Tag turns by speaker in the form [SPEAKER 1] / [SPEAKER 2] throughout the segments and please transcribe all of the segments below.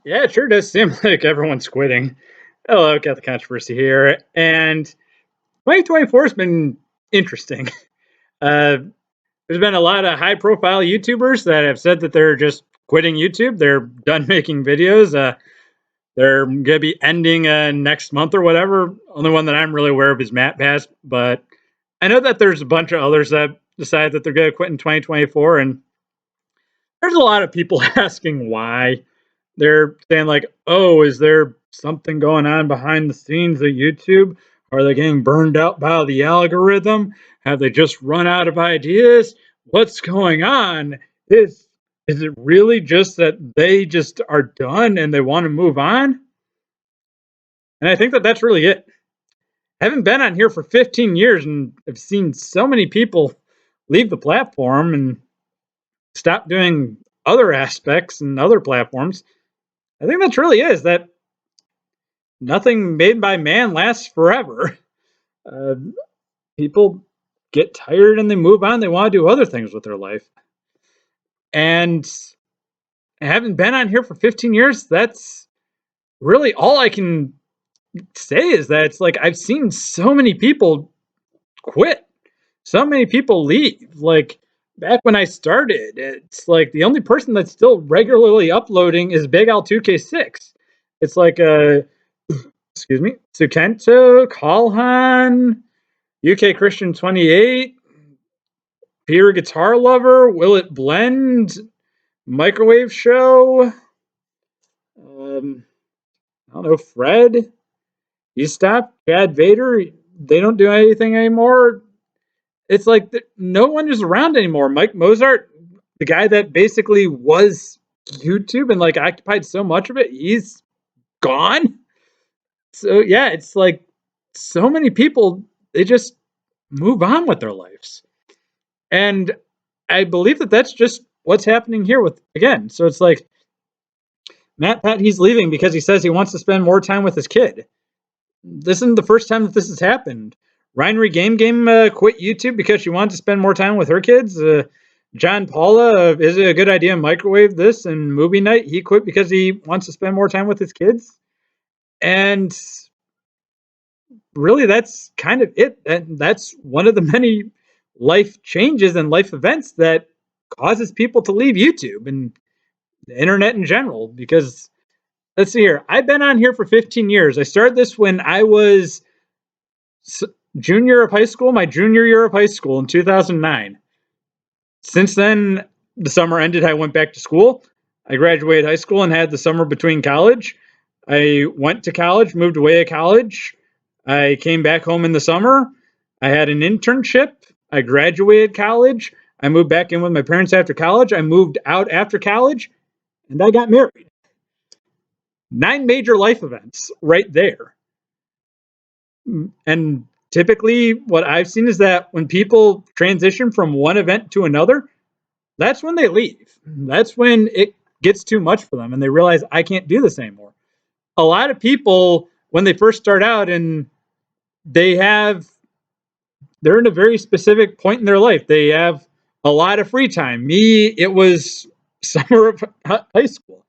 [SPEAKER 1] Yeah, it sure does seem like everyone's quitting. Hello, got the controversy here. And 2024 has been interesting. Uh, there's been a lot of high profile YouTubers that have said that they're just quitting YouTube. They're done making videos. They're going to be ending next month or whatever. Only one that I'm really aware of is MatPat, but I know that there's a bunch of others that decided that they're going to quit in 2024. And there's a lot of people asking why. They're saying like, "Oh, is there something going on behind the scenes at YouTube? Are they getting burned out by the algorithm? Have they just run out of ideas? What's going on? Is it really just that they just are done and they want to move on?" And I think that that's really it. I haven't been on here for 15 years and I've seen so many people leave the platform and stop doing other aspects and other platforms. I think that's really is that nothing made by man lasts forever. Uh, People get tired and they move on. They want to do other things with their life. And having been on here for 15 years, that's really all I can say is that it's like I've seen so many people quit, so many people leave. Like back when I started, it's like the only person that's still regularly uploading is Big Al 2K6. It's like excuse me, Sukento, Kalhan, UK Christian 28, Peter Guitar Lover, Will It Blend, Microwave Show, I don't know, Fred, he stopped, Chad Vader, they don't do anything anymore. It's like no one is around anymore. Mike Mozart, the guy that basically was YouTube and like occupied so much of it, he's gone. So yeah, it's like so many people, they just move on with their lives. And I believe that that's just what's happening here with again. So it's like MatPat, he's leaving because he says he wants to spend more time with his kid. This isn't the first time that this has happened. Ryan Game quit YouTube because she wanted to spend more time with her kids. John Paula, is it a good idea to microwave this and movie night? He quit because he wants to spend more time with his kids. And really, that's kind of it. And that's one of the many life changes and life events that causes people to leave YouTube and the internet in general. Because let's see here, I've been on here for 15 years. I started this when I was junior of high school, my junior year of high school in 2009. Since then, the summer ended. I went back to school. I graduated high school and had the summer between college. I went to college, moved away at college. I came back home in the summer. I had an internship. I graduated college. I moved back in with my parents after college. I moved out after college and I got married. 9 major life events right there. And typically, what I've seen is that when people transition from one event to another, that's when they leave. That's when it gets too much for them and they realize I can't do this anymore. A lot of people, when they first start out and they're in a very specific point in their life, they have a lot of free time. Me, it was summer of high school.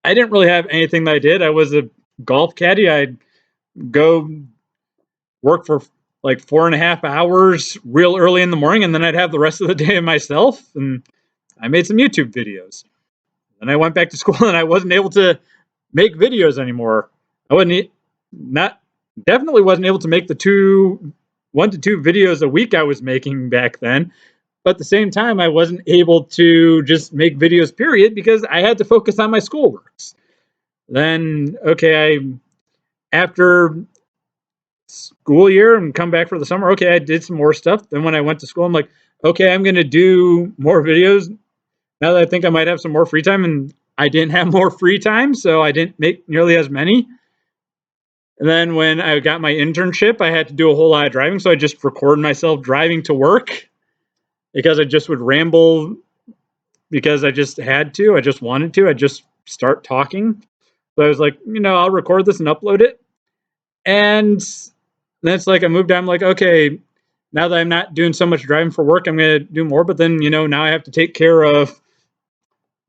[SPEAKER 1] I didn't really have anything that I did. I was a golf caddy. I'd go work for like 4.5 hours real early in the morning, and then I'd have the rest of the day to myself. And I made some YouTube videos. Then I went back to school, and I wasn't able to make videos anymore. I wasn't not definitely wasn't able to make the 1 to 2 videos a week I was making back then. But at the same time, I wasn't able to just make videos, period, because I had to focus on my schoolworks. Then, okay, after school year and come back for the summer, okay, I did some more stuff. Then when I went to school, I'm like, okay, I'm going to do more videos now that I think I might have some more free time. And I didn't have more free time, so I didn't make nearly as many. And then when I got my internship, I had to do a whole lot of driving, so I just recorded myself driving to work because I just would ramble because I just had to. I just wanted to. I just start talking. So I was like, I'll record this and upload it. And then it's like I moved on. I'm like, okay, now that I'm not doing so much driving for work, I'm going to do more. But then, now I have to take care of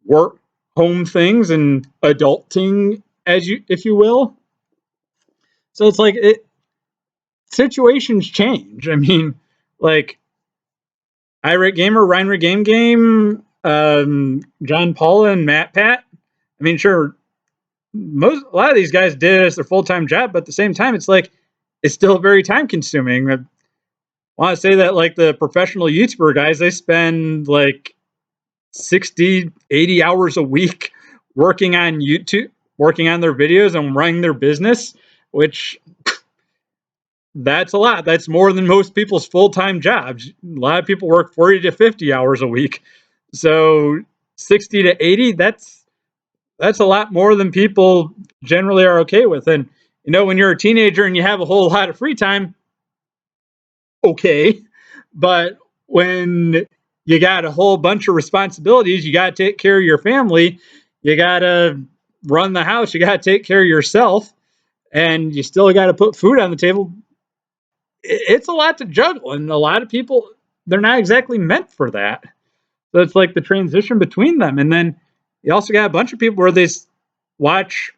[SPEAKER 1] work, home things and adulting, if you will. So it's like situations change. I mean, like Irate Gamer, Reinrad Game, John Paul and MatPat. I mean, sure, a lot of these guys did it as their full-time job, but at the same time, it's like it's still very time consuming. I want to say that like the professional YouTuber guys, they spend like 60, 80 hours a week working on YouTube, working on their videos and running their business, which that's a lot. That's more than most people's full-time jobs. A lot of people work 40 to 50 hours a week. So 60 to 80, that's a lot more than people generally are okay with. And you know, when you're a teenager and you have a whole lot of free time, okay. But when you got a whole bunch of responsibilities, you got to take care of your family, you got to run the house, you got to take care of yourself, and you still got to put food on the table. It's a lot to juggle, and a lot of people, they're not exactly meant for that. So it's like the transition between them. And then you also got a bunch of people where they watch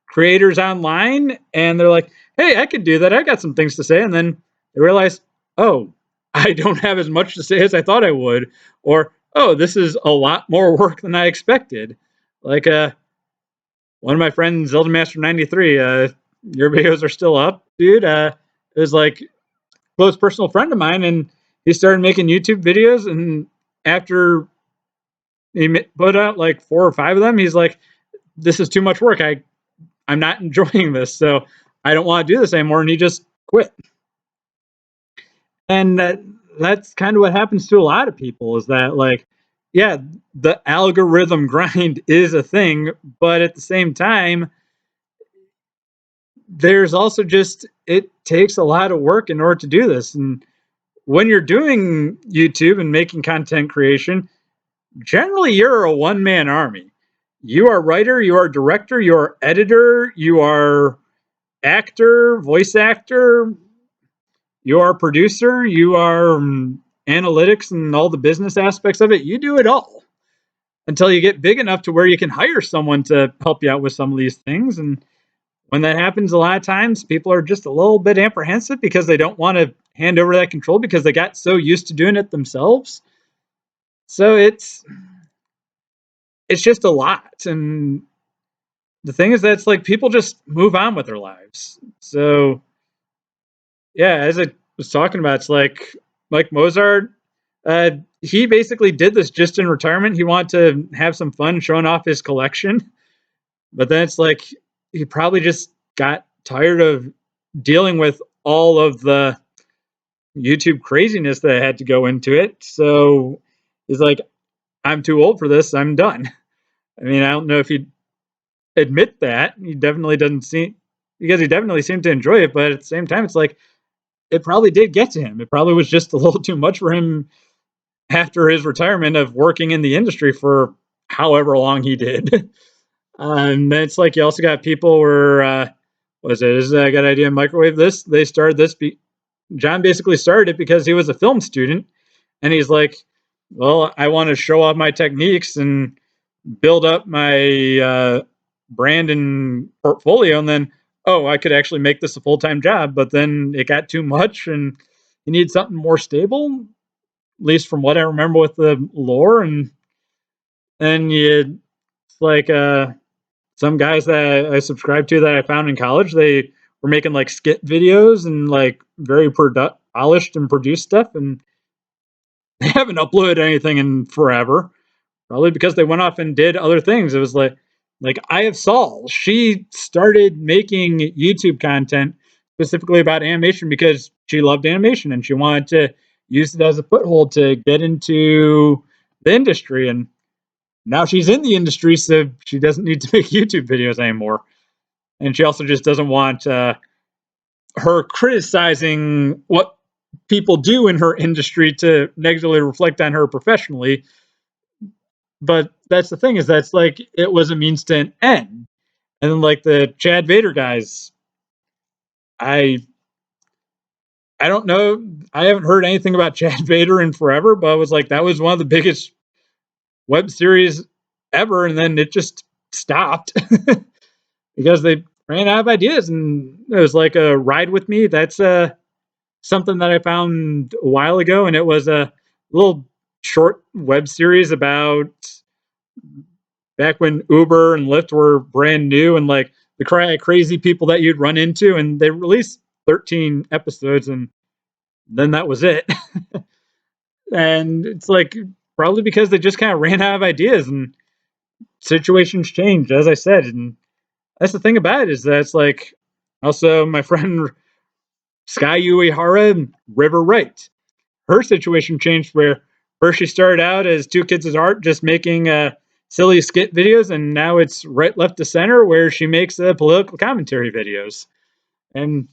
[SPEAKER 1] creators online and they're like, hey, I could do that. I got some things to say. And then they realize, oh, I don't have as much to say as I thought I would. Or, oh, this is a lot more work than I expected. Like one of my friends, Zelda Master 93, your videos are still up, dude. It was like a close personal friend of mine, and he started making YouTube videos. And after he put out like 4 or 5 of them, he's like, this is too much work. I'm not enjoying this, so I don't want to do this anymore. And he just quit. And that's kind of what happens to a lot of people, is that like, yeah, the algorithm grind is a thing, but at the same time, there's also just, it takes a lot of work in order to do this. And when you're doing YouTube and making content creation, generally you're a one-man army. You are writer, you are director, you are editor, you are actor, voice actor, you are producer, you are analytics and all the business aspects of it. You do it all until you get big enough to where you can hire someone to help you out with some of these things. And when that happens, a lot of times people are just a little bit apprehensive because they don't want to hand over that control because they got so used to doing it themselves. So it's just a lot. And the thing is that it's like people just move on with their lives. So yeah, as I was talking about, it's like Mozart. He basically did this just in retirement. He wanted to have some fun showing off his collection, but then it's like he probably just got tired of dealing with all of the YouTube craziness that had to go into it. So he's like, I'm too old for this. I'm done. I mean, I don't know if he'd admit that. He definitely doesn't seem, because he definitely seemed to enjoy it, but at the same time, it's like it probably did get to him. It probably was just a little too much for him after his retirement of working in the industry for however long he did. And then it's like you also got people where, was it? Is I got an idea of microwave this? They started this. John basically started it because he was a film student, and he's like, well, I want to show off my techniques and build up my brand and portfolio, and then oh, I could actually make this a full-time job. But then it got too much, and you need something more stable, at least from what I remember with the lore. And then you like some guys that I subscribed to that I found in college, they were making like skit videos and like very polished and produced stuff, and they haven't uploaded anything in forever. Probably because they went off and did other things. It was like I have Saul. She started making YouTube content specifically about animation because she loved animation and she wanted to use it as a foothold to get into the industry. And now she's in the industry, so she doesn't need to make YouTube videos anymore. And she also just doesn't want her criticizing what people do in her industry to negatively reflect on her professionally. But that's the thing, is that's like it was a means to an end. And then like the Chad Vader guys, I I don't know. I haven't heard anything about Chad Vader in forever, but I was like, that was one of the biggest web series ever, and then it just stopped because they ran out of ideas. And it was like a Ride With Me. That's something that I found a while ago, and it was a little short web series about back when Uber and Lyft were brand new, and like the crazy people that you'd run into. And they released 13 episodes, and then that was it. And it's like probably because they just kind of ran out of ideas and situations changed, as I said. And that's the thing about it, is that it's like also my friend Sky Uehara, River Wright. Her situation changed where first she started out as Two Kids at Art, just making silly skit videos, and now it's Right Left to Center, where she makes political commentary videos. And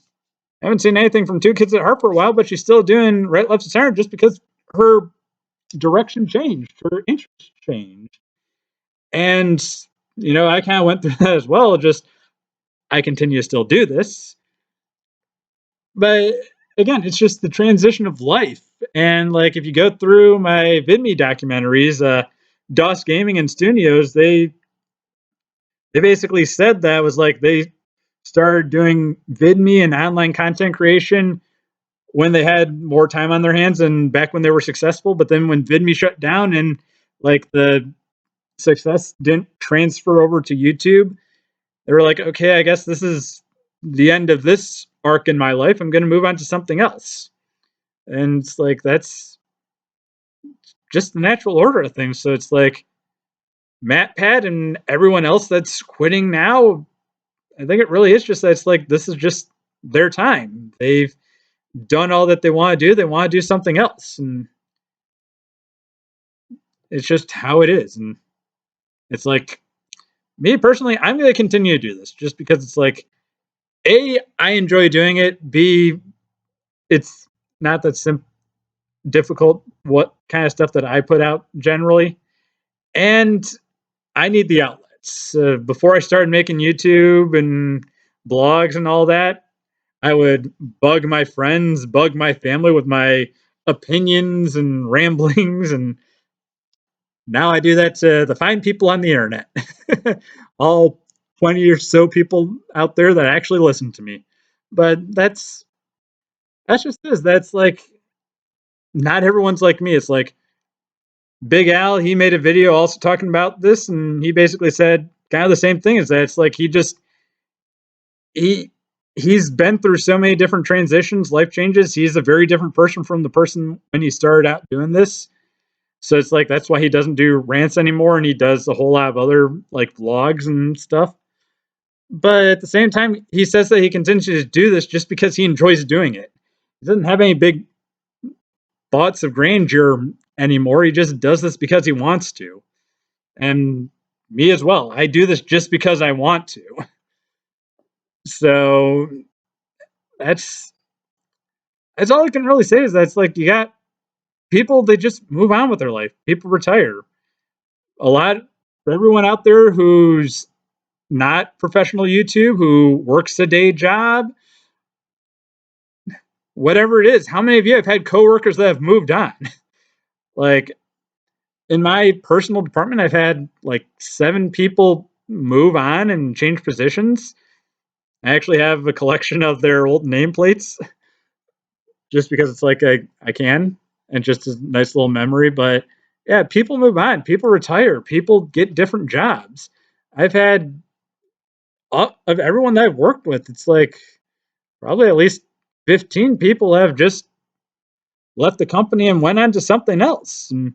[SPEAKER 1] I haven't seen anything from Two Kids at Heart for a while, but she's still doing Right Left to Center just because her direction changed, her interest changed. And I kind of went through that as well. Just I continue to still do this, but again, it's just the transition of life. And like if you go through my VidMe documentaries, DOS Gaming and Studios, they basically said that was like they started doing VidMe and online content creation when they had more time on their hands and back when they were successful. But then when VidMe shut down and like the success didn't transfer over to YouTube, they were like, okay, I guess this is the end of this arc in my life. I'm going to move on to something else. And it's like, that's just the natural order of things. So it's like MatPat and everyone else that's quitting now, I think it really is just that it's like, this is just their time. They've done all that they want to do. They want to do something else. And it's just how it is. And it's like, me personally, I'm going to continue to do this just because it's like, A, I enjoy doing it. B, it's not that difficult what kind of stuff that I put out generally. And I need the outlets. Before I started making YouTube and blogs and all that, I would bug my friends, bug my family with my opinions and ramblings. And now I do that to the fine people on the internet. All 20 or so people out there that actually listen to me. But that's just this. That's like, not everyone's like me. It's like Big Al, he made a video also talking about this, and he basically said kind of the same thing, is that it's like he he's been through so many different transitions, life changes. He's a very different person from the person when he started out doing this. So it's like that's why he doesn't do rants anymore, and he does a whole lot of other like vlogs and stuff. But at the same time, he says that he continues to do this just because he enjoys doing it. He doesn't have any big thoughts of grandeur anymore. He just does this because he wants to. And me as well. I do this just because I want to. So that's all I can really say, is that's like you got people, they just move on with their life. People retire. A lot everyone out there who's not professional YouTube, who works a day job, whatever it is. How many of you have had coworkers that have moved on? Like in my personal department, I've had like 7 people move on and change positions. I actually have a collection of their old nameplates just because it's like I can, and just a nice little memory. But yeah, people move on, people retire, people get different jobs. I've had of everyone that I've worked with, it's like probably at least 15 people have just left the company and went on to something else. And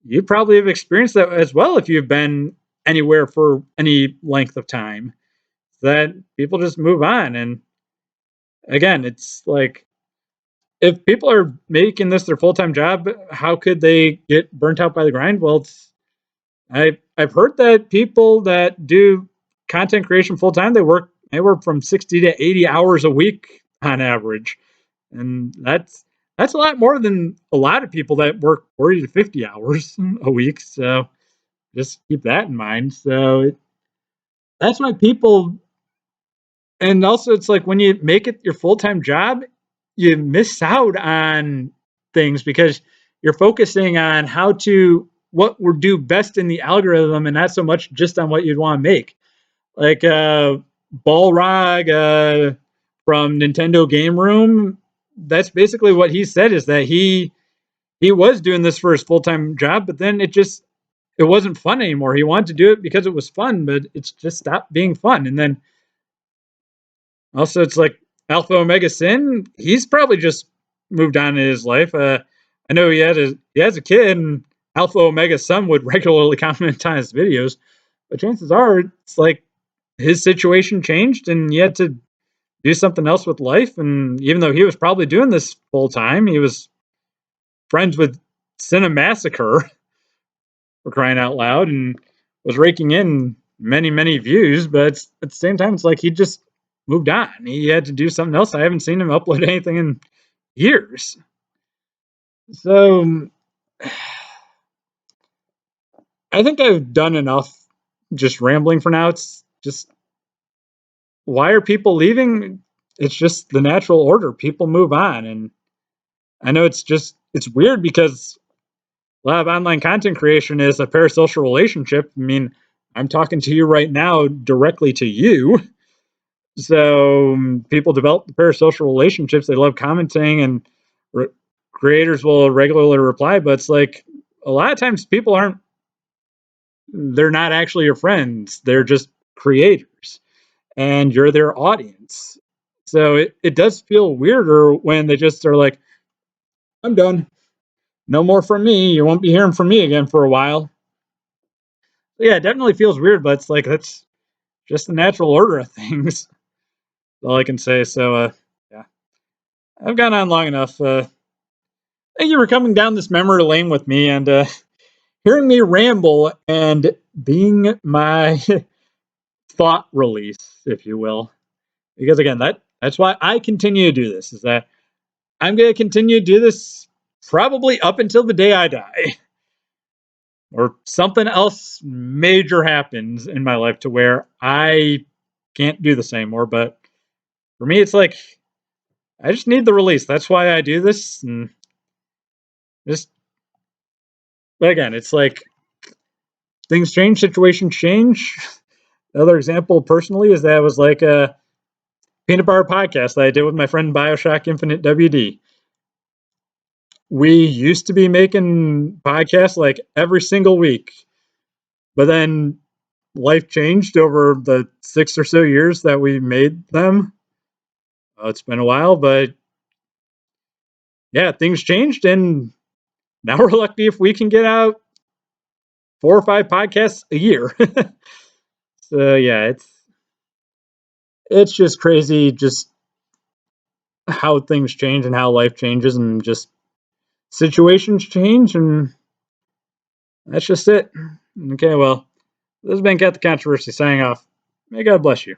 [SPEAKER 1] you probably have experienced that as well if you've been anywhere for any length of time, that people just move on. And again, it's like if people are making this their full-time job, how could they get burnt out by the grind? Well, I've heard that people that do content creation full-time, they work anywhere from 60 to 80 hours a week on average. And that's a lot more than a lot of people that work 40 to 50 hours a week. So just keep that in mind. So that's why people, and also it's like when you make it your full-time job, you miss out on things because you're focusing on how to what would do best in the algorithm and not so much just on what you'd want to make. Like Balrog from Nintendo Game Room, that's basically what he said, is that he was doing this for his full-time job, but then it wasn't fun anymore. He wanted to do it because it was fun, but it's just stopped being fun. And then also it's like Alpha Omega Sin, he's probably just moved on in his life. I know he has a kid, and Alpha Omega Sun would regularly comment on his videos, but chances are it's like his situation changed and he had to do something else with life. And even though he was probably doing this full time, he was friends with Cinemassacre, for crying out loud, and was raking in many, many views. But at the same time, it's like he just moved on. He had to do something else. I haven't seen him upload anything in years. So I think I've done enough just rambling for now. It's just, why are people leaving? It's just the natural order. People move on. And I know it's weird because a lot of online content creation is a parasocial relationship. I mean, I'm talking to you right now directly to you. So people develop the parasocial relationships. They love commenting, and creators will regularly reply. But it's like a lot of times they're not actually your friends. They're just creators, and you're their audience. So it does feel weirder when they just are like, I'm done. No more from me. You won't be hearing from me again for a while. Yeah, it definitely feels weird, but it's like that's just the natural order of things. That's all I can say. So, yeah, I've gone on long enough. Thank you for coming down this memory lane with me and hearing me ramble and being my thought release, if you will. Because again, that's why I continue to do this. Is that I'm going to continue to do this probably up until the day I die, or something else major happens in my life to where I can't do this anymore. But for me, it's like I just need the release. That's why I do this. And just, but again, it's like things change, situations change. Another example personally is that it was like a peanut butter podcast that I did with my friend Bioshock Infinite WD. We used to be making podcasts like every single week, but then life changed over the 6 or so years that we made them. It's been a while, but yeah, things changed, and now we're lucky if we can get out 4 or 5 podcasts a year. So yeah, it's just crazy, just how things change and how life changes, and just situations change, and that's just it. Okay, well, this has been Get the Controversy signing off. May God bless you.